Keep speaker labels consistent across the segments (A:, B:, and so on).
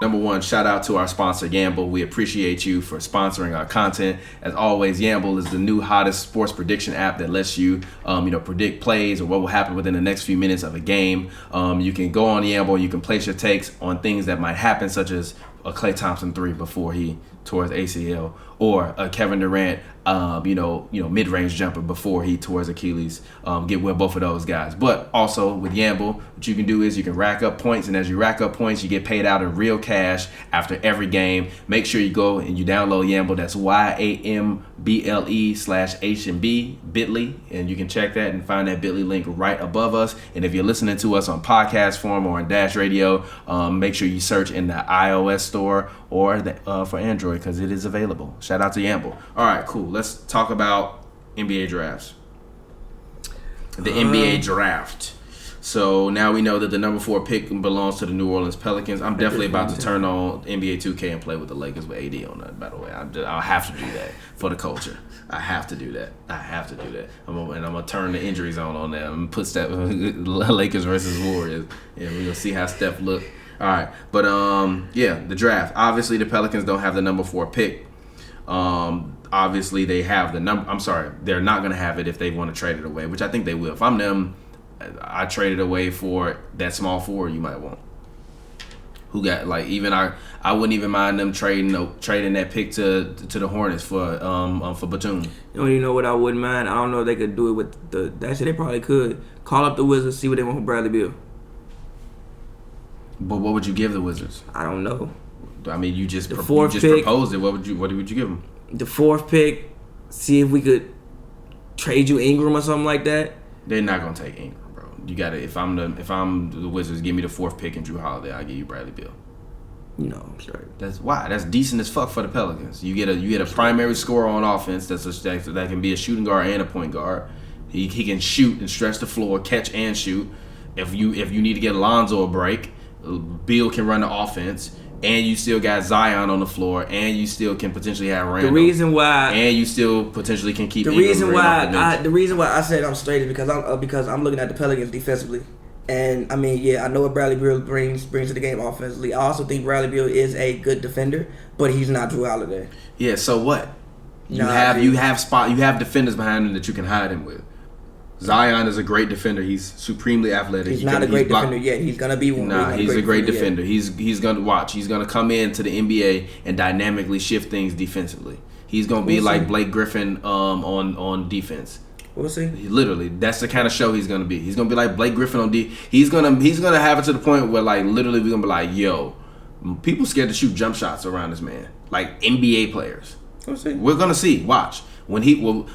A: Number one, shout out to our sponsor, Yamble. We appreciate you for sponsoring our content. As always, Yamble is the new hottest sports prediction app that lets you, predict plays or what will happen within the next few minutes of a game. You can go on Yamble, you can place your takes on things that might happen, such as a Klay Thompson 3 before he tore his ACL, or a Kevin Durant, mid-range jumper before he tore his Achilles. Get with both of those guys. But also with Yamble, what you can do is you can rack up points, and as you rack up points, you get paid out in real cash after every game. Make sure you go and you download Yamble. That's YAMBLE/HNB bit.ly, and you can check that and find that bit.ly link right above us. And if you're listening to us on podcast form or on Dash Radio, make sure you search in the iOS store or for Android, because it is available. Shout out to Yamble. All right, cool. Let's talk about NBA drafts. The NBA draft. So now we know that the number 4 pick belongs to the New Orleans Pelicans. I'm definitely about to turn on NBA 2K and play with the Lakers with AD on that, by the way. I'll have to do that for the culture. I have to do that. I'm going to turn the injury zone on them and put Lakers versus Warriors. And we're going to see how Steph look. All right. But, the draft. Obviously, the Pelicans don't have the number 4 pick. Obviously, they have the number. I'm sorry. They're not going to have it if they want to trade it away, which I think they will. If I'm them, I traded away for that small forward you might want. Who got I wouldn't even mind them trading that pick to the Hornets for Batum.
B: You know what I wouldn't mind? I don't know if they could do it with actually they probably could. Call up the Wizards, see what they want from Bradley Beal.
A: But what would you give the Wizards?
B: I don't know.
A: I mean, you just proposed it. What would you give them?
B: The 4th pick. See if we could trade you Ingram or something like that.
A: They're not gonna take Ingram. You gotta. If I'm the Wizards, give me the 4th pick and Drew Holiday. I'll give you Bradley Beal.
B: I'm sorry.
A: That's why. That's decent as fuck for the Pelicans. You get a primary scorer on offense that can be a shooting guard and a point guard. He can shoot and stretch the floor, catch and shoot. If you need to get Alonzo a break, Beal can run the offense. And you still got Zion on the floor, and you still can potentially have Randall.
B: The reason why,
A: and you still potentially can keep.
B: The reason why I said I'm straight is because I'm looking at the Pelicans defensively, and I mean, I know what Bradley Beal brings to the game offensively. I also think Bradley Beal is a good defender, but he's not Drew Holiday.
A: Yeah. So what? You have defenders behind him that you can hide him with. Zion is a great defender. He's supremely athletic.
B: He's not a great defender yet. He's gonna be one.
A: He's a great defender. He's gonna watch. He's gonna come into the NBA and dynamically shift things defensively. He's gonna be like Blake Griffin on defense.
B: We'll see.
A: Literally, that's the kind of show he's gonna be. He's gonna be like Blake Griffin on D. He's gonna have it to the point where literally we're gonna be like, yo, people scared to shoot jump shots around this man, like NBA players.
B: We'll see.
A: We're gonna see. Watch. When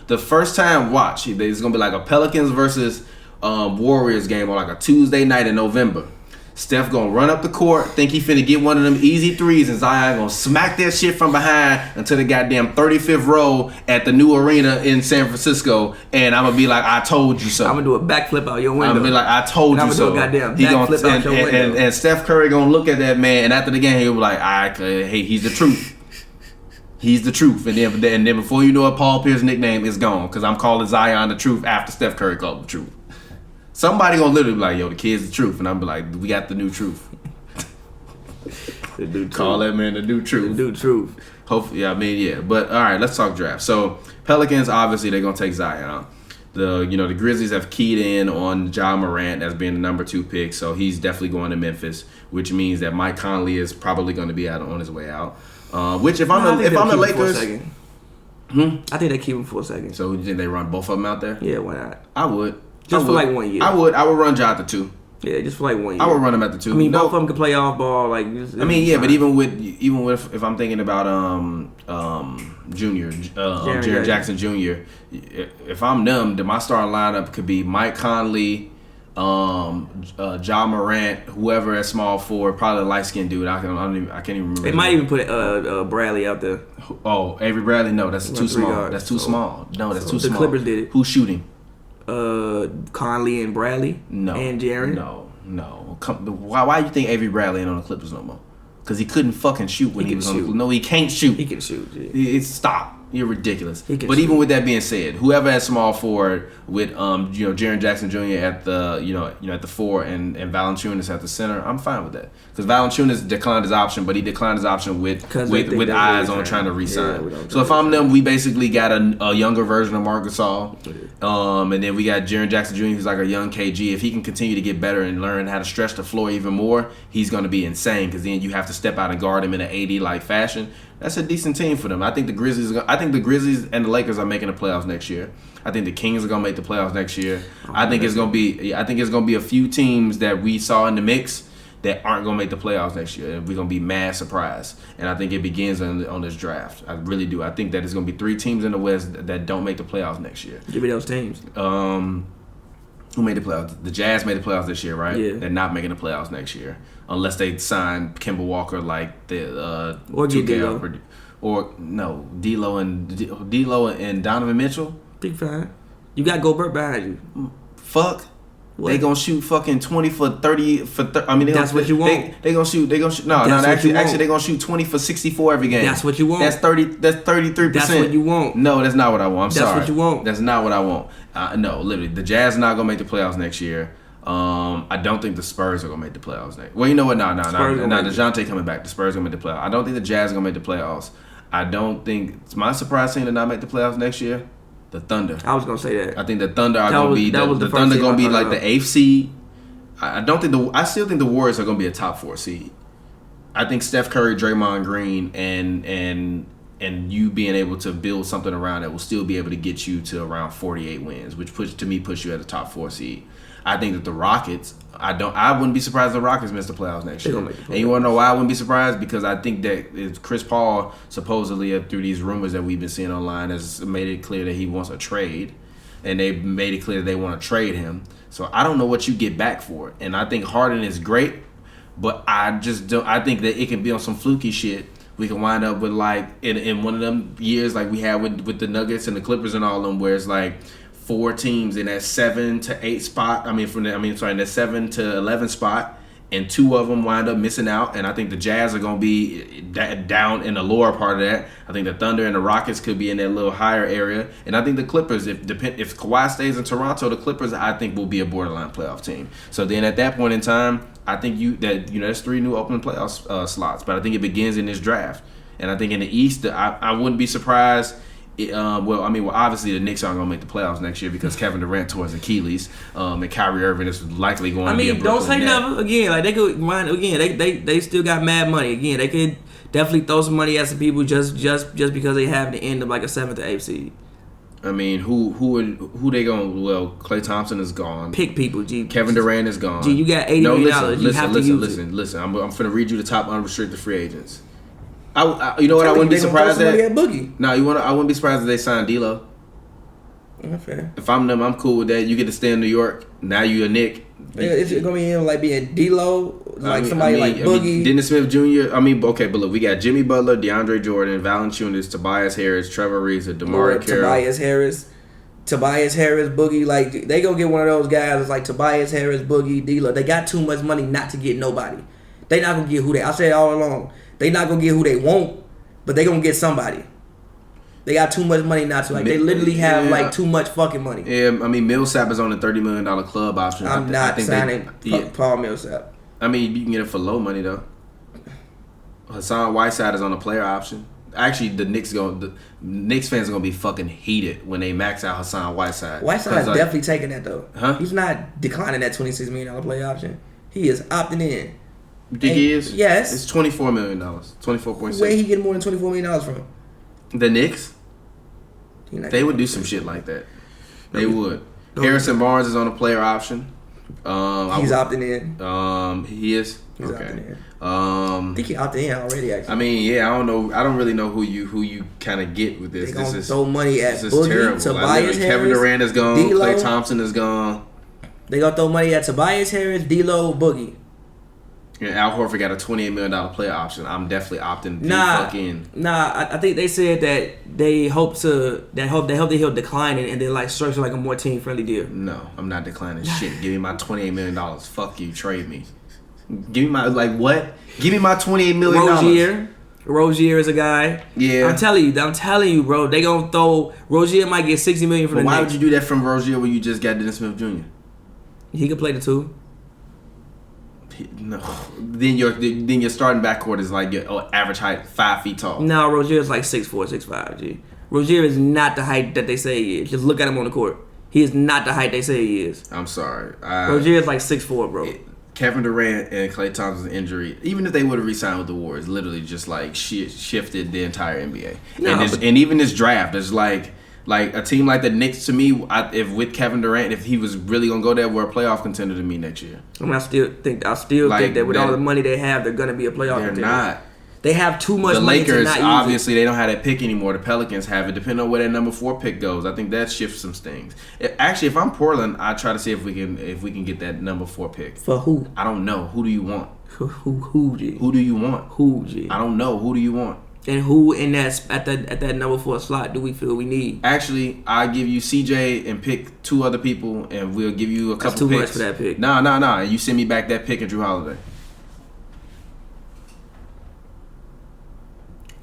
A: the first time, there's gonna be like a Pelicans versus Warriors game on a Tuesday night in November. Steph gonna run up the court, think he finna get one of them easy threes, and Zion gonna smack that shit from behind until the goddamn 35th row at the new arena in San Francisco, and I'm gonna be like, I told you so.
B: I'm gonna do a backflip out your window.
A: I'm gonna be like, I told you so.
B: I'm gonna do a goddamn backflip out your window.
A: And Steph Curry gonna look at that man, and after the game he'll be like, hey, he's the truth. He's the truth, and then before you know it, Paul Pierce's nickname is gone because I'm calling Zion the truth after Steph Curry called the truth. Somebody gonna literally be like, "Yo, the kid's the truth," and I'm be like, "We got the new truth." Call that man the new truth.
B: The new truth.
A: Hopefully, But all right, let's talk draft. So Pelicans, obviously, they're gonna take Zion. The Grizzlies have keyed in on Ja Morant as being the number 2 pick, so he's definitely going to Memphis, which means that Mike Conley is probably going to be on his way out. Which if I'm the Lakers,
B: I think they keep him for a second.
A: So you think they run both of them out there?
B: Yeah, why not?
A: I would.
B: For 1 year.
A: I would run Ja at the 2.
B: Yeah, just for 1 year.
A: I would run him at the 2.
B: I mean, both of them can play off ball.
A: But even with if I'm thinking about Jaren Jackson Jr. If I'm them, then my starting lineup could be Mike Conley, Ja Morant, whoever at small forward, probably a light skinned dude. I can't even remember.
B: They might even put Bradley out there.
A: Oh, Avery Bradley? No, that's too small. That's too small. No, that's too small.
B: The Clippers did it.
A: Who's shooting?
B: Conley and Bradley.
A: No.
B: And Jaren.
A: No. Why you think Avery Bradley ain't on the Clippers no more? Because he couldn't fucking shoot when he was on the. No, he can't shoot.
B: He can shoot. Yeah.
A: Stop. You're ridiculous.
B: He can
A: But
B: shoot.
A: even with that being said, whoever at small forward with Jaren Jackson Jr. at the at the 4 and Valanciunas at the center, I'm fine with that. Because Valanciunas declined his option, but he declined his option with eyes on trying to re-sign.
B: Yeah,
A: so if I'm them, we basically got a younger version of Marc Gasol. And then we got Jaren Jackson Jr. who's like a young KG. If he can continue to get better and learn how to stretch the floor even more, he's going to be insane. Because then you have to step out and guard him in an AD-like fashion. That's a decent team for them. I think the Grizzlies and the Lakers are making the playoffs next year. I think the Kings are gonna make the playoffs next year. I think it's gonna be a few teams that we saw in the mix that aren't gonna make the playoffs next year, and we're gonna be mad surprised. And I think it begins on this draft. I really do. I think that it's gonna be 3 teams in the West that don't make the playoffs next year.
B: Give me those teams.
A: Who made the playoffs? The Jazz made the playoffs this year, right?
B: Yeah.
A: They're not making the playoffs next year unless they sign Kemba Walker like the
B: Or get D'Lo.
A: Or no, D'Lo and Donovan Mitchell.
B: Big fine. You got Gobert behind you.
A: Fuck.
B: What?
A: They gonna shoot fucking 20 for 30 I mean,
B: That's what you want.
A: They gonna shoot. Actually they gonna shoot 20 for 64 every game.
B: That's what you want.
A: That's 33%.
B: That's what you want.
A: No, that's not what I want. I'm sorry.
B: That's what you want.
A: That's not what I want. No, literally, the Jazz are not gonna make the playoffs next year. I don't think the Spurs are gonna make the playoffs next. Well, you know what? No. DeJounte coming back. The Spurs are gonna make the playoffs. I don't think the Jazz are gonna make the playoffs. I don't think it's my surprise team to not make the playoffs next year. The Thunder.
B: I was gonna say that.
A: I think the Thunder are gonna be the Thunder gonna be like the 8th seed. I still think the Warriors are gonna be a top 4 seed. I think Steph Curry, Draymond Green, and you being able to build something around it will still be able to get you to around 48 wins, which puts you at a top 4 seed. I think that the Rockets, I wouldn't be surprised if the Rockets miss the playoffs next year. And you want to know why I wouldn't be surprised? Because I think that Chris Paul supposedly, through these rumors that we've been seeing online, has made it clear that he wants a trade, and they made it clear that they want to trade him. So I don't know what you get back for it. And I think Harden is great, but I just don't. I think that it can be on some fluky shit. We can wind up with like in one of them years like we had with the Nuggets and the Clippers and all of them, where it's like 4 teams in that 7 to 8 spot. In that 7 to 11 spot, and 2 of them wind up missing out. And I think the Jazz are going to be down in the lower part of that. I think the Thunder and the Rockets could be in that little higher area. And I think the Clippers, if Kawhi stays in Toronto, the Clippers I think will be a borderline playoff team. So then at that point in time, I think there's 3 new open playoff slots. But I think it begins in this draft. And I think in the East, I wouldn't be surprised. Obviously the Knicks aren't going to make the playoffs next year because Kevin Durant tore his Achilles, and Kyrie Irving is likely going to be a Brooklyn
B: don't say
A: net.
B: never. Again, like they could mind. Again, they still got mad money. Again, they could definitely throw some money at some people just because they have the end of like a 7th or 8th seed.
A: I mean, who they going? Well, Klay Thompson is gone.
B: Pick people, G.
A: Kevin Durant is gone.
B: G, you got $80 million. You have to use it.
A: Listen. I'm finna read you the top unrestricted free agents. You know what? I wouldn't be surprised at
B: Boogie.
A: No, I wouldn't be surprised if they signed D'Lo.
B: Fair.
A: If I'm them, I'm cool with that. You get to stay in New York. Now you a Knick.
B: It's gonna be him like being D'Lo, like Boogie.
A: Dennis Smith Jr. But look, we got Jimmy Butler, DeAndre Jordan, Valanciunas, Tobias Harris, Trevor Ariza, DeMar Carroll,
B: Tobias Harris, Boogie. Like they gonna get one of those guys that's like Tobias Harris, Boogie, D'Lo. They got too much money not to get nobody. They not gonna get who they. I said all along. They not gonna get who they want, but they gonna get somebody. They got too much money not to. Like they literally have like too much fucking money.
A: Yeah, Millsap is on a $30 million club option.
B: I'm not signing Paul Millsap.
A: You can get it for low money though. Hassan Whiteside is on a player option. Actually, the Knicks fans are gonna be fucking heated when they max out Hassan Whiteside.
B: Whiteside's definitely taking that though.
A: Huh?
B: He's not declining that $26 million player option. He is opting in.
A: You think he is?
B: Yes.
A: It's $24 million. 24.6.
B: Where he getting more than $24 million from?
A: The Knicks? They would do some shit like that. They would. Harrison Barnes is on a player option.
B: He's opting in.
A: He is?
B: He's
A: okay.
B: opting in.
A: I
B: think he opted in already, actually.
A: I don't know. I don't really know who you kind of get with this.
B: They're going to throw money at
A: Boogie,
B: Tobias Harris,
A: Kevin Durant is gone.
B: D'Lo.
A: Klay Thompson is gone.
B: They're going to throw money at Tobias Harris, D'Lo, Boogie.
A: And Al Horford got a $28 million player option. I'm definitely opting the fuck in.
B: I think they said that they hope that he'll decline it and then like structure like a more team friendly deal.
A: No, I'm not declining shit. Give me my $28 million. Fuck you, trade me. Give me my what? Give me my $28 million.
B: Rozier is a guy.
A: Yeah.
B: I'm telling you, bro. They gonna throw Rozier might get $60 million from the
A: Why
B: Knicks.
A: would you do that from Rozier when you just got Dennis Smith Jr.?
B: He could play the 2.
A: No. Then your starting backcourt is like your average height, 5 feet tall.
B: No, Rozier is like 6'4", 6'5". G. Rozier is not the height that they say he is. Just look at him on the court. He is not the height they say he is.
A: I'm sorry.
B: Rozier is like 6'4", bro.
A: Kevin Durant and Klay Thompson's injury, even if they would have re-signed with the Warriors, literally just like shifted the entire NBA.
B: No,
A: and even this draft is like a team like the Knicks, to me, if with Kevin Durant, if he was really gonna go there, we're a playoff contender to me next year.
B: I mean, I still think that with all the money they have, they're gonna be a playoff contender.
A: They're not.
B: They have too much money to not use it.
A: The Lakers, obviously, they don't have that pick anymore. The Pelicans have it. Depending on where that number 4 pick goes, I think that shifts some things. Actually, if I'm Portland, I try to see if we can get that number 4 pick.
B: For who?
A: I don't know. Who do you want?
B: Who, G?
A: Who do you want?
B: Who, G?
A: I don't know. Who do you want?
B: And who in that at that number 4 slot do we feel we need?
A: Actually, I give you CJ and pick 2 other people, and we'll give you a couple
B: That's too
A: picks.
B: much for that pick.
A: Nah. You send me back that pick and Drew Holiday.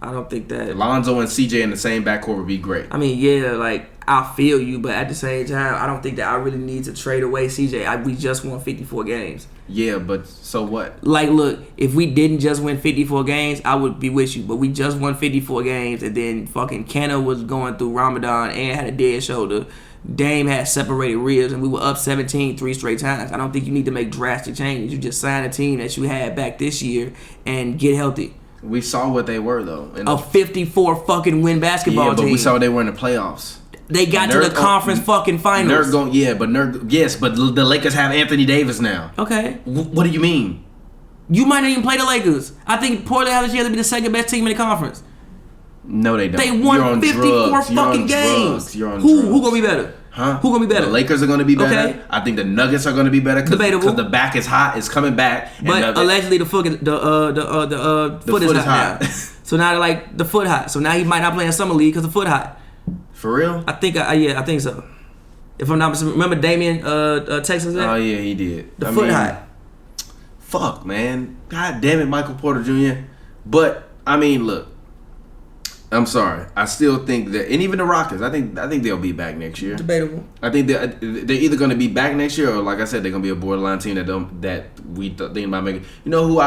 B: I don't think that
A: Lonzo and CJ in the same backcourt would be great.
B: I mean, yeah, like I feel you, but at the same time, I don't think that I really need to trade away CJ. We just won 54 games.
A: Yeah, but so what?
B: Like, look, if we didn't just win 54 games, I would be with you. But we just won 54 games, and then fucking Kenna was going through Ramadan and had a dead shoulder. Dame had separated ribs, and we were up 17 3 straight times. I don't think you need to make drastic changes. You just sign a team that you had back this year and get healthy.
A: We saw what they were, though.
B: A 54 fucking win basketball team.
A: Yeah, but we saw what they were in the playoffs.
B: They got to the conference fucking finals.
A: But the Lakers have Anthony Davis now.
B: Okay.
A: What do you mean?
B: You might not even play the Lakers. I think Portland has a chance to be the second best team in the conference.
A: No, they don't.
B: They won 54 fucking games.
A: You're on
B: Who
A: drugs.
B: gonna be better?
A: Huh?
B: Who gonna be better?
A: The Lakers are gonna be better.
B: Okay.
A: I think the Nuggets are gonna be better because the back is hot. It's coming back.
B: But allegedly the foot is hot now. So now like the foot hot. So now he might not play in summer league because the foot hot.
A: For real?
B: I think I think so. If I'm not mistaken, remember Damian Texas?
A: Oh yeah, he did.
B: The foot hot.
A: Fuck, man. God damn it, Michael Porter Jr. But I mean, look. I'm sorry. I still think that, and even the Rockets, I think they'll be back next year.
B: Debatable.
A: I think they're either going to be back next year, or like I said, they're going to be a borderline team that we think about making. You know who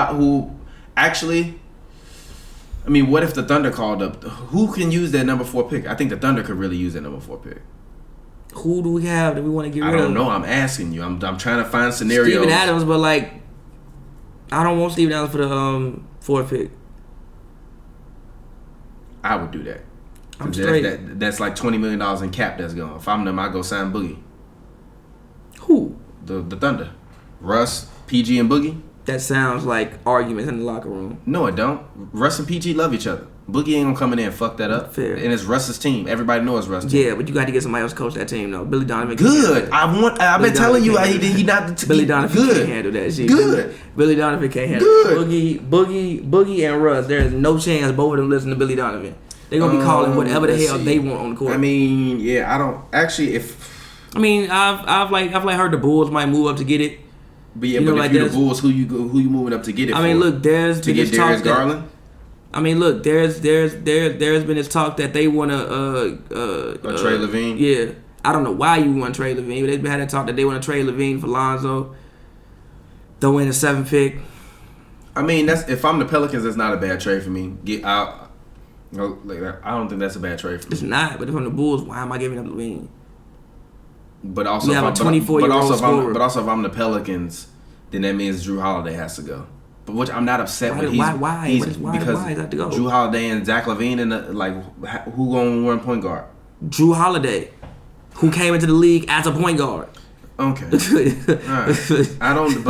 A: actually? I mean, what if the Thunder called up? Who can use that number 4 pick? I think the Thunder could really use that number 4 pick.
B: Who do we have that we want to get rid of?
A: I don't know. I'm asking you. I'm trying to find scenarios.
B: Steven Adams, but like, I don't want Steven Adams for the 4th pick.
A: I would do that.
B: I'm straight.
A: That's like $20 million in cap that's gone. If I'm them, I go sign Boogie.
B: Who?
A: The Thunder. Russ, PG, and Boogie.
B: That sounds like arguments in the locker room.
A: No, it don't. Russ and PG love each other. Boogie ain't gonna come in there and fuck that up.
B: Fair.
A: And it's Russ's team. Everybody knows Russ's team.
B: Yeah, but you got to get somebody else to coach that team though. Billy Donovan.
A: Good. I've been telling you he not the
B: Billy Donovan
A: good.
B: can't handle that shit.
A: Good.
B: Billy Donovan can't handle it. Boogie and Russ. There is no chance both of them listen to Billy Donovan. They're gonna be calling whatever the hell they want on the court.
A: I mean, yeah, I don't actually.
B: I've heard the Bulls might move up to get it.
A: But yeah, if you're the Bulls, who you moving up to get it?
B: I mean, look, there's
A: to get Darius Garland.
B: I mean, look, there's been this talk that they want to
A: Trey Levine.
B: Yeah, I don't know why you want Trey Levine, but they've had that talk that they want to trade Levine for Lonzo. Throw in a 7th pick.
A: I mean, that's if I'm the Pelicans, that's not a bad trade for me. Get out. I don't think that's a bad trade for me.
B: It's not, but if I'm the Bulls, why am I giving up Levine?
A: But also,
B: if
A: I'm the Pelicans, then that means Drew Holiday has to go. But which I'm not upset with.
B: Why does that have to go?
A: Drew Holiday and Zach LaVine and who gonna run point guard?
B: Drew Holiday, who came into the league as a point guard.
A: Okay. Right. I don't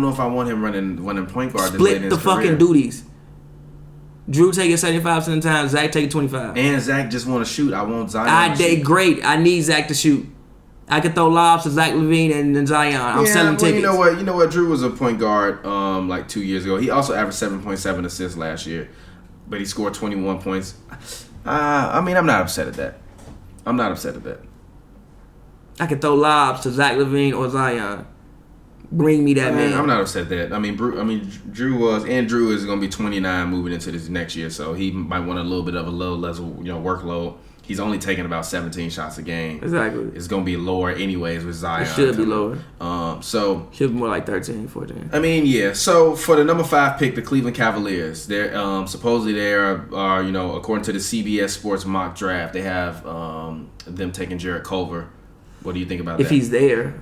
A: know if I want him running point guard.
B: Split the fucking duties. Drew taking 75% of the time, Zach taking 25%.
A: And Zach just want to shoot. I want Zion.
B: Great. I need Zach to shoot. I could throw lobs to Zach LaVine and Zion. I'm selling tickets.
A: You know what? Drew was a point guard like 2 years ago. He also averaged 7.7 assists last year, but he scored 21 points. I mean, I'm not upset at that.
B: I could throw lobs to Zach LaVine or Zion. Bring me that man.
A: I'm not upset that. I mean, Drew is going to be 29 moving into this next year, so he might want a little bit of a little less, workload. He's only taking about 17 shots a game.
B: Exactly.
A: It's going to be lower anyways with Zion.
B: It should be lower.
A: Should
B: be more like 13, 14.
A: I mean, yeah. So for the number 5 pick, the Cleveland Cavaliers, they're supposedly they are according to the CBS Sports mock draft, they have them taking Jarrett Culver. What do you think about that?
B: If he's there,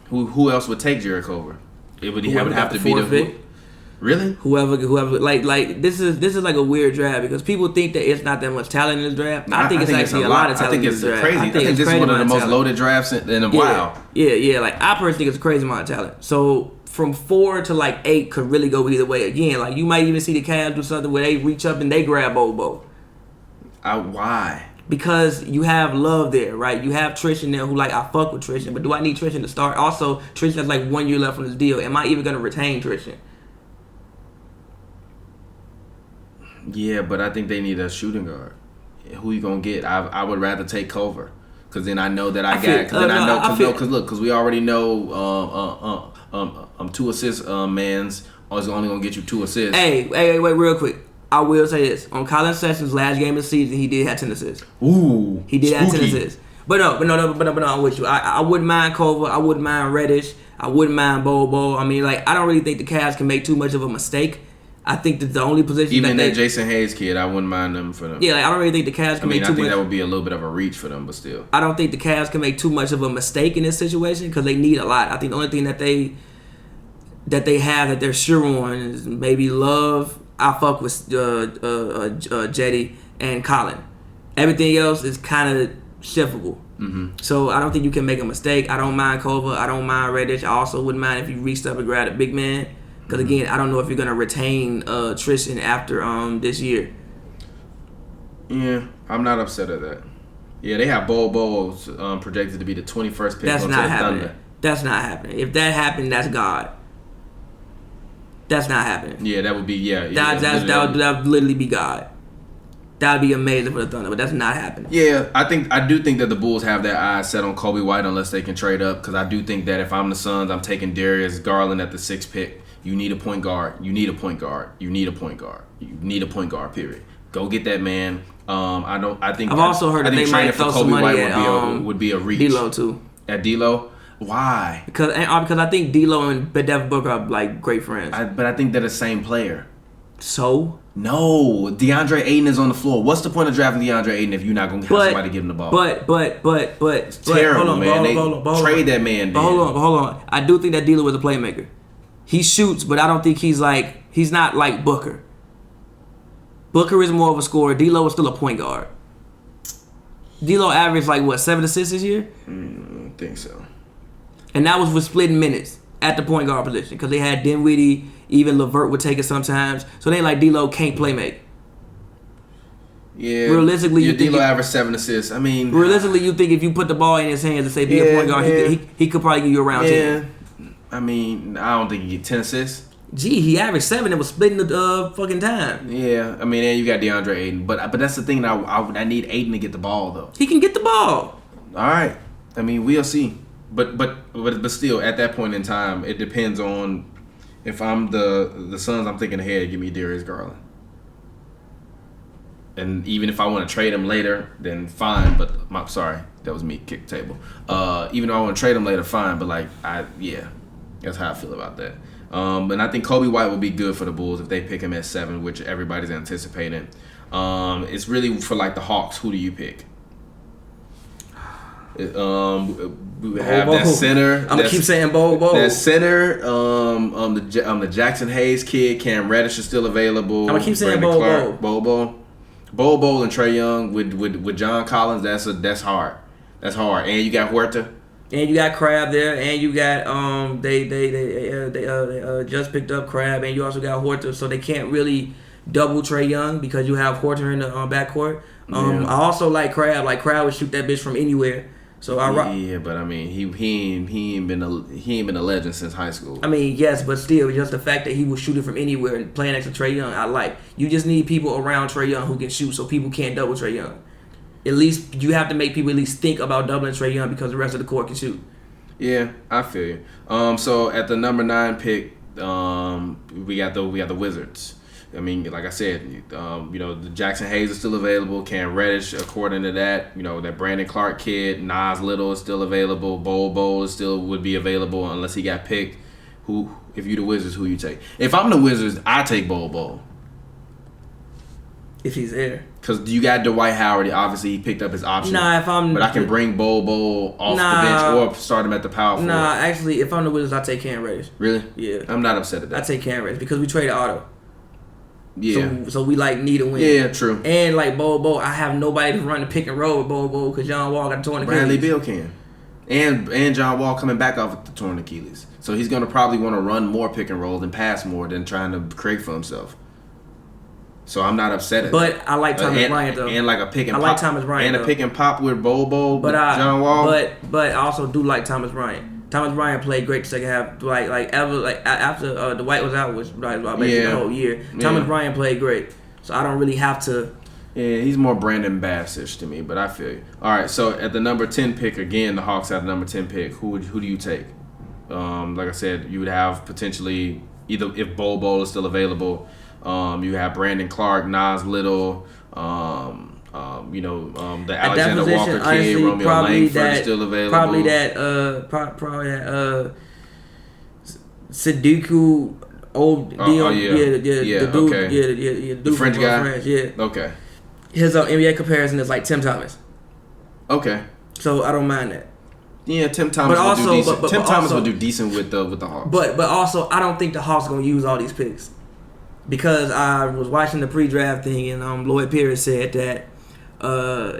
A: who else would take Jarrett Culver? It would have to be
B: the
A: really
B: whoever like this is like a weird draft because people think that it's not that much talent in this draft. I think it's actually a lot of talent.
A: I think it's crazy. I think this is one of the most loaded drafts in a while.
B: Yeah. Like I personally think it's a crazy amount of talent. So from 4 to like 8 could really go either way. Again, like you might even see the Cavs do something where they reach up and they grab Bobo.
A: Why?
B: Because you have Love there, right? You have Tristan there who like, I fuck with Tristan, but do I need Tristan to start? Also, Tristan has like 1 year left on his deal. Am I even going to retain Tristan?
A: Yeah, but I think they need a shooting guard. Who you going to get? I would rather take Culver. Because then I know that because we already know 2 assists man's is only going to get you 2 assists.
B: Hey, wait, real quick. I will say this. On Colin Sessions' last game of the season, he did have 10 assists.
A: Ooh,
B: he did
A: spooky.
B: have 10 assists. But no, I'm with you. I wouldn't mind Culver. I wouldn't mind Reddish. I wouldn't mind Bobo. I mean, like, I don't really think the Cavs can make too much of a mistake. I think that the only position
A: even that Jason Hayes kid, I wouldn't mind them for them.
B: Yeah, like, I don't really think the Cavs can make too much. I think
A: that would be a little bit of a reach for them, but still.
B: I don't think the Cavs can make too much of a mistake in this situation because they need a lot. I think the only thing that they have that they're sure on is maybe Love. I fuck with Jetty and Colin. Everything else is kind of shiftable. Mm-hmm. So I don't think you can make a mistake. I don't mind Culver. I don't mind Reddish. I also wouldn't mind if you reached up and grabbed a big man. Because again, I don't know if you're gonna retain Tristan after this year.
A: Yeah, I'm not upset at that. Yeah, they have Bobo projected to be the 21st pick.
B: That's not happening. Thunder. That's not happening. If that happened, that's God. That's not happening.
A: Yeah, that would be
B: that would literally be God. That would be amazing for the Thunder, but that's not happening.
A: Yeah, I do think that the Bulls have their eyes set on Kobe White unless they can trade up. Because I do think that if I'm the Suns, I'm taking Darius Garland at the 6th pick. You need a point guard. You need a point guard. You need a point guard. You need a point guard. Period. Go get that man. I've
B: also heard that they might throw some money
A: would be a reach.
B: D'Lo too.
A: At D'Lo. Why?
B: Because I think D'Lo and Devin Booker are like great friends.
A: But I think they're the same player.
B: So?
A: No, DeAndre Ayton is on the floor. What's the point of drafting DeAndre Ayton if you're not going to have somebody give him the ball?
B: But
A: it's terrible, man. Trade that man.
B: But hold on. I do think that D'Lo is a playmaker. He shoots, but I don't think he's not like Booker. Booker is more of a scorer. D'Lo is still a point guard. D'Lo averaged 7 assists this year?
A: I think so.
B: And that was with splitting minutes at the point guard position because they had Dinwiddie, even LeVert would take it sometimes. So they D'Lo can't play make.
A: Yeah.
B: Realistically, you think
A: D'Lo averaged 7 assists. I mean,
B: realistically, you think if you put the ball in his hands and say be a point guard, he could probably give you around 10.
A: I mean, I don't think he get 10 assists.
B: Gee, he averaged 7 and was splitting the fucking time.
A: Yeah, I mean, and you got DeAndre Ayton, but that's the thing. I need Ayton to get the ball though.
B: He can get the ball.
A: All right. I mean, we'll see. But still, at that point in time, it depends on if I'm the Suns. I'm thinking ahead. Give me Darius Garland. And even if I want to trade him later, then fine. But I'm sorry, that was me kick the table. Even though I want to trade him later, fine. But that's how I feel about that. And I think Kobe White will be good for the Bulls if they pick him at 7, which everybody's anticipating. It's really for the Hawks. Who do you pick? We have that center.
B: I'm gonna keep saying Bobo.
A: That center. The Jackson Hayes kid, Cam Reddish is still available.
B: I'm gonna keep saying Bobo.
A: Bobo and Trae Young with John Collins. That's hard. That's hard. And you got Huerta.
B: And you got Crab there, and you got they just picked up Crab, and you also got Huerta, so they can't really double Trae Young because you have Huerta in the backcourt. I also like Crab. Crab would shoot that bitch from anywhere. So
A: but I mean he ain't been a legend since high school.
B: I mean, yes, but still, just the fact that he was shooting from anywhere and playing next to Trae Young, I like. You just need people around Trae Young who can shoot, so people can't double Trae Young. At least you have to make people at least think about doubling Trae Young because the rest of the court can shoot.
A: Yeah, I feel you. So at the number 9 pick, we got the Wizards. I mean, like I said, the Jackson Hayes is still available. Cam Reddish, according to that, that Brandon Clark kid, Nas Little is still available. Bol is still would be available unless he got picked. If you the Wizards, who you take? If I'm the Wizards, I take Bol.
B: If he's there.
A: Because you got Dwight Howard. Obviously, he picked up his option. But I can bring Bol off the bench or start him at the power forward.
B: Actually, if I'm the Wizards, I take Cam Reddish.
A: Really?
B: Yeah.
A: I'm not upset at that.
B: I take Cam Reddish because we traded Otto.
A: Yeah.
B: So we need a win.
A: Yeah, true.
B: And Bol, I have nobody to run the pick and roll with Bol because John Wall got torn Achilles.
A: Bradley Beal can. And John Wall coming back off the torn Achilles. So he's going to probably want to run more pick and roll and pass more than trying to create for himself. So I'm not upset at that.
B: But I like Thomas Bryant though.
A: And like a pick and pop.
B: I like Thomas Bryant
A: and a pick and pop with Bol, John Wall.
B: But I also do like Thomas Bryant. Thomas Bryant played great the second half. After Dwight was out, which basically the whole year. Thomas Bryant played great. So I don't really have to.
A: Yeah, he's more Brandon Bass-ish to me, but I feel you. All right, so at the number 10 pick, again, the Hawks have the number 10 pick. Who do you take? Like I said, you would have potentially either if Bol is still available. You have Brandon Clark, Nas Little, the Alexander Walker kid,
B: honestly,
A: Romeo Langford is still available.
B: Probably that Sadiku old the dude,
A: okay. The French guy.
B: France, yeah.
A: Okay.
B: His NBA comparison is like Tim Thomas.
A: Okay.
B: So I don't mind that.
A: Yeah, Tim Thomas would do decent. Tim Thomas would do decent with the Hawks.
B: But also, I don't think the Hawks gonna use all these picks. Because I was watching the pre-draft thing and Lloyd Pierce said that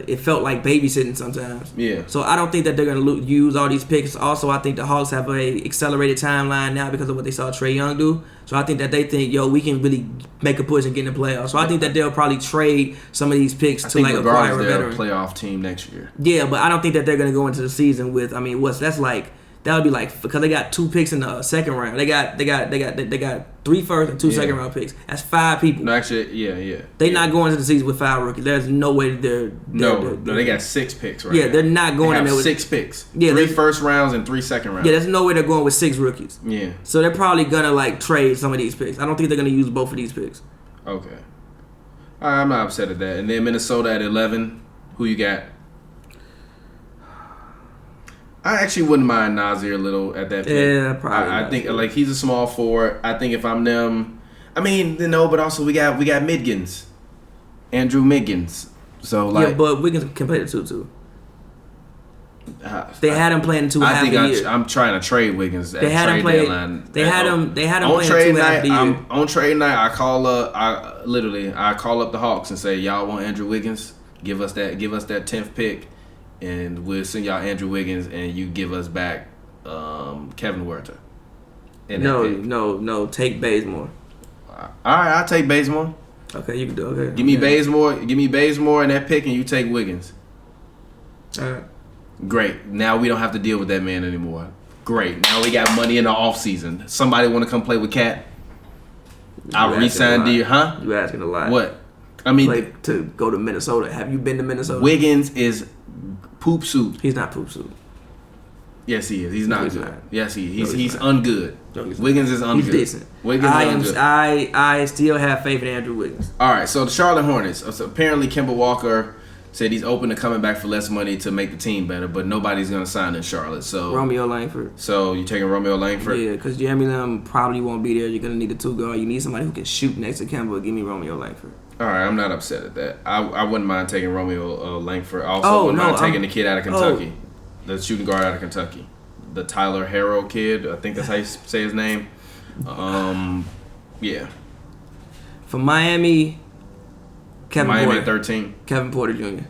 B: it felt like babysitting sometimes.
A: Yeah.
B: So I don't think that they're going to use all these picks. Also, I think the Hawks have a accelerated timeline now because of what they saw Trae Young do. So I think that they think, we can really make a push and get in the playoffs. So I think that they'll probably trade some of these picks to acquire a veteran.
A: They're a playoff team next year.
B: Yeah, but I don't think that they're going to go into the season with. That would be because they got 2 picks in the second round. They got 3 first and 2 second round picks. That's 5 people.
A: No, actually, yeah.
B: They're not going into the season with 5 rookies. There's no way they're
A: they got 6 picks right now.
B: Yeah, they're not going in there with
A: 6 picks.
B: Yeah,
A: 3 first rounds and 3 second rounds.
B: Yeah, there's no way they're going with 6 rookies.
A: Yeah.
B: So they're probably gonna trade some of these picks. I don't think they're gonna use both of these picks.
A: Okay. I'm not upset at that. And then Minnesota at 11. Who you got? I actually wouldn't mind Nasir Little at that pick.
B: Yeah, probably.
A: I think he's a small forward. I think if I'm them, but also we got Miggins, Andrew Miggins. So
B: but Wiggins can play the 2 too. They had him playing 2 half a year. I'm
A: trying to trade Wiggins.
B: They had him playing. They had him playing 2 half a year.
A: On trade night, I call up the Hawks and say, y'all want Andrew Wiggins? Give us that 10th pick. And we'll send y'all Andrew Wiggins, and you give us back Kevin Huerter.
B: No. Take Bazemore.
A: All right, I'll take Bazemore.
B: Okay, you can do it. Okay.
A: Give me Bazemore and that pick, and you take Wiggins.
B: All right.
A: Great. Now we don't have to deal with that man anymore. Great. Now we got money in the offseason. Somebody want to come play with Cat? I'll re-sign to you, huh?
B: You asking a lot.
A: What?
B: To go to Minnesota. Have you been to Minnesota?
A: Wiggins is poop soup.
B: He's not poop soup.
A: Yes, he is. He's not good.
B: Not.
A: Yes, he's ungood. Wiggins is ungood.
B: He's decent.
A: Wiggins is ungood.
B: I still have faith in Andrew Wiggins.
A: All right, so the Charlotte Hornets. So apparently, Kemba Walker said he's open to coming back for less money to make the team better, but nobody's going to sign in Charlotte. So
B: Romeo Langford.
A: So you taking Romeo Langford?
B: Yeah, because Jeremy Lamb probably won't be there. You're going to need a 2 guard. You need somebody who can shoot next to Kemba. Give me Romeo Langford.
A: All right, I'm not upset at that. I wouldn't mind taking Romeo Langford. I also wouldn't mind taking the kid out of Kentucky, the shooting guard out of Kentucky, the Tyler Harrow kid. I think that's how you say his name. Yeah.
B: For Miami,
A: Miami at 13.
B: Kevin Porter Jr.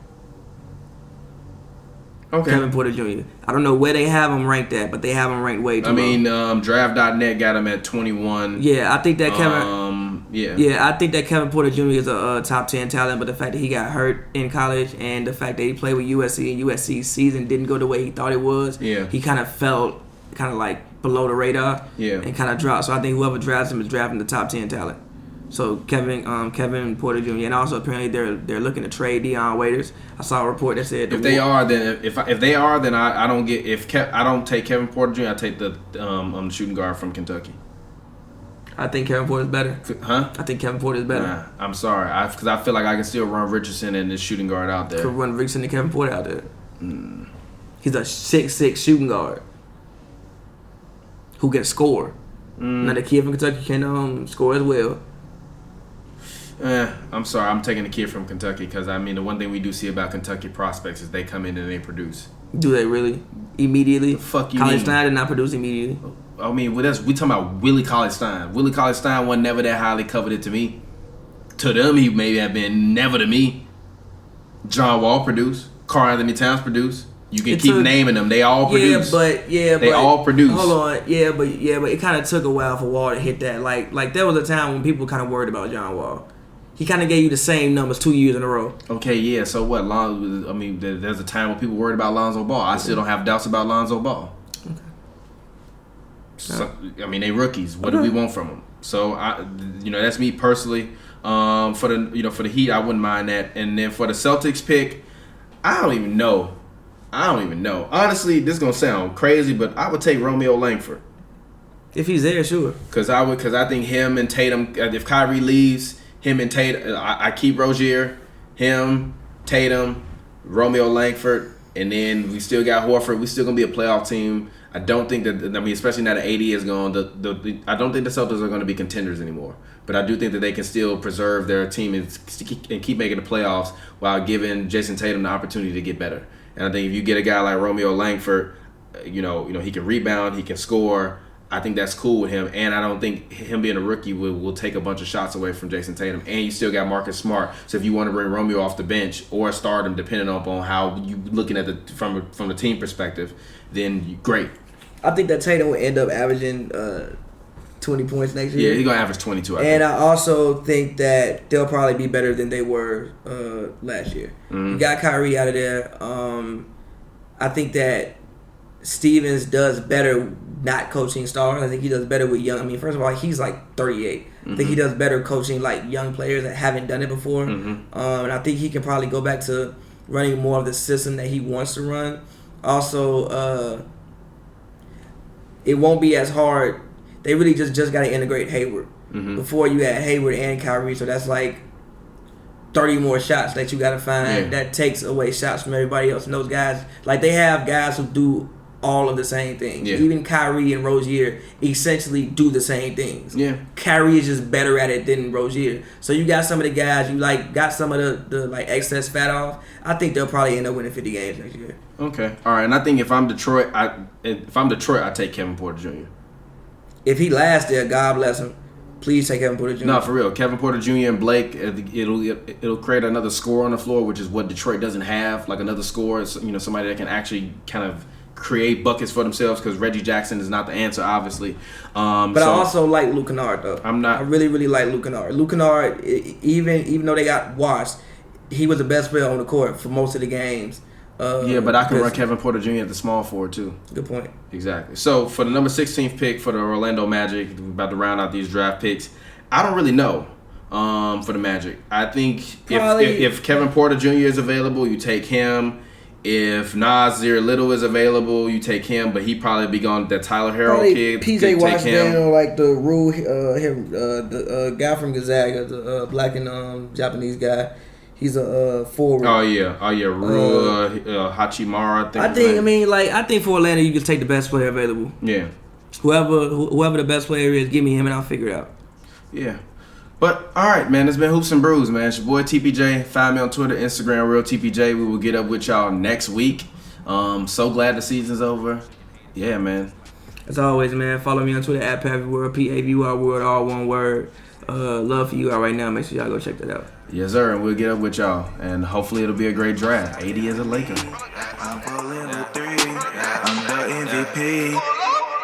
A: Okay.
B: Kevin Porter Jr. I don't know where they have him ranked at, but they have him ranked way too low.
A: Draft.net got him at 21.
B: Yeah, I think that Kevin.
A: Yeah,
B: I think that Kevin Porter Jr. is a top 10 talent, but the fact that he got hurt in college and the fact that he played with USC and USC's season didn't go the way he thought it was, he kind of felt below the radar, and kind of dropped. So I think whoever drafts him is drafting the top 10 talent. So Kevin Porter Jr. and also apparently they're looking to trade Deion Waiters. I saw a report that said
A: if they are, then I don't get I don't take Kevin Porter Jr. I take the shooting guard from Kentucky.
B: I think Kevin Porter's better.
A: Huh?
B: I think Kevin Porter's better.
A: Nah, I'm sorry, because I feel like I can still run Richardson and this shooting guard out there.
B: Could run Richardson and Kevin Porter out there. He's a 6'6" shooting guard who can score. Now the kid from Kentucky can score as well.
A: I'm sorry, I'm taking the kid from Kentucky because I mean the one thing we do see about Kentucky prospects is they come in and they produce.
B: Do they really? Immediately?
A: The fuck you
B: College
A: mean?
B: Stein did not produce immediately.
A: I mean, we talking about Willie Cauley-Stein. Willie Cauley-Stein wasn't never that highly coveted to me. To them, he maybe have been never to me. John Wall produced. Karl Anthony Towns produced. You can keep naming them. They all produce. They all produce.
B: Hold on. But it kind of took a while for Wall to hit that. Like there was a time when people kind of worried about John Wall. He kind of gave you the same numbers 2 years in a row.
A: Okay, yeah. So what? There's a time when people worried about Lonzo Ball. I still don't have doubts about Lonzo Ball. Okay. So, I mean, they rookies. What do we want from them? So that's me personally. For the Heat, I wouldn't mind that. And then for the Celtics pick, I don't even know. Honestly, this is gonna sound crazy, but I would take Romeo Langford.
B: If he's there, sure. Because
A: I think him and Tatum. If Kyrie leaves, him and Tatum. I keep Rozier, him, Tatum, Romeo Langford, and then we still got Horford. We still gonna be a playoff team. I don't think that. I mean, especially now that AD is gone. I don't think the Celtics are going to be contenders anymore. But I do think that they can still preserve their team and keep making the playoffs while giving Jason Tatum the opportunity to get better. And I think if you get a guy like Romeo Langford, he can rebound, he can score. I think that's cool with him. And I don't think him being a rookie will take a bunch of shots away from Jason Tatum. And you still got Marcus Smart. So if you want to bring Romeo off the bench or start him, depending upon how you looking at from the team perspective, then great.
B: I think that Tatum will end up averaging 20 points next year.
A: Yeah, he's going to average 22, I
B: think. I also think that they'll probably be better than they were last year. You got Kyrie out of there. I think that Stevens does better not coaching stars. I think he does better with young. I mean, first of all, he's like 38. I think he does better coaching like young players that haven't done it before. And I think he can probably go back to running more of the system that he wants to run. Also, it won't be as hard. They really just got to integrate Hayward. Before you had Hayward and Kyrie, so that's like 30 more shots that you got to find. Yeah. That takes away shots from everybody else. And those guys, like they have guys who do all of the same things. Yeah. Even Kyrie and Rozier essentially do the same things. Yeah. Kyrie is just better at it than Rozier. So you got some of the guys, you like got some of the like excess fat off. I think they'll probably end up winning 50 games next year.
A: Okay. All right. And I think if I'm Detroit, I take Kevin Porter Jr.
B: If he lasts there, God bless him. Please take Kevin Porter Jr.
A: No, for real. Kevin Porter Jr. and Blake, it'll create another score on the floor, which is what Detroit doesn't have. Like another score, somebody that can actually kind of create buckets for themselves, because Reggie Jackson is not the answer, obviously.
B: But I also like Luke Kennard, though. I really, really like Luke Kennard. Luke Kennard, even though they got washed, he was the best player on the court for most of the games.
A: But I can run Kevin Porter Jr. at the small forward, too.
B: Good point.
A: Exactly. So, for the number 16th pick for the Orlando Magic, we're about to round out these draft picks. I don't really know for the Magic. I think if Kevin Porter Jr. is available, you take him. If Nasir Little is available, you take him, but he probably be gone. That Tyler Herro kid,
B: PJ Washington, like the rule, the guy from Gonzaga, the black and Japanese guy. He's a forward.
A: Oh yeah, Hachimara.
B: I think for Orlando, you can take the best player available. Yeah. Whoever the best player is, give me him and I'll figure it out.
A: Yeah. But, all right, man, it's been Hoops and Brews, man. It's your boy TPJ. Find me on Twitter, Instagram, Real TPJ. We will get up with y'all next week. So glad the season's over. Yeah, man.
B: As always, man, follow me on Twitter at Pavy World, Pavy World, all one word. Love for you all right now. Make sure y'all go check that out.
A: Yes, sir, and we'll get up with y'all. And hopefully it'll be a great draft. 80 as a Laker.
C: I'm pulling the 3. I'm the MVP.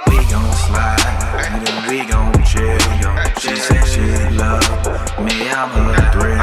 C: We gon' slide, and then we gon' chill. She said she love me, I'm her thrill.